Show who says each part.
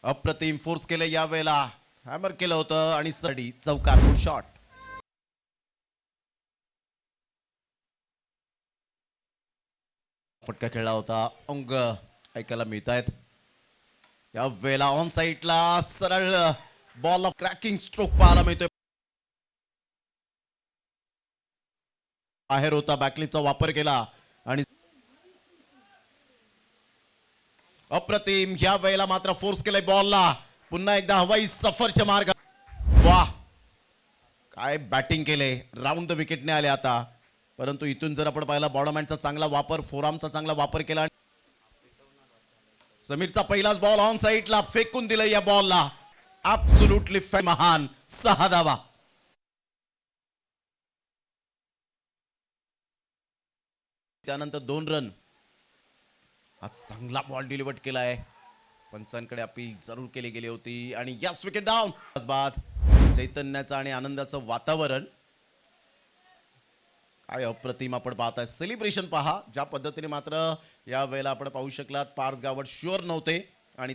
Speaker 1: अप्रतिम फोर्स केलं यावेळेला, हॅमर केलं होतं आणि सडी चौकार शॉट. फटका खेळला होता, अंग ऐकायला मिळत आहेत. या वेळेला ऑन साईडला सरळ बॉल ऑफ क्रॅकिंग स्ट्रोक पाहायला मिळतोय. बाहेर होता, बॅकलिपचा वापर केला आणि अप्रतिम या वेळेला मात्र फोर्स केलाय बॉलला. पुन्हा एकदा हवाई सफरच्या मार्ग. वाह, काय बॅटिंग केले, राऊंड द विकेटने आले आता. परंतु इथून जर आपण पाहिला बॉडमॅनचा चांगला वापर, फोरआर्मचा चांगला वापर केला. समीरचा पहिलाच बॉल ऑन साईडला फेकून दिलं या बॉलला. ऍब्सोल्युटली महान 6 धावा. त्यानंतर 2 रन. आज चांगला बॉल डिलिव्हर केलाय, पंचांकडे अपील जरूर केली गेली होती आणि यस विकेट डाऊन. बाद चैतन्याचं आणि आनंदाचं वातावरण काय अप्रतिम आपण पाहताय. सेलिब्रेशन पहा ज्या पद्धतीने. मात्र या वेळेला आपण पाहू शकलात पार्थ गावड शुअर नव्हते.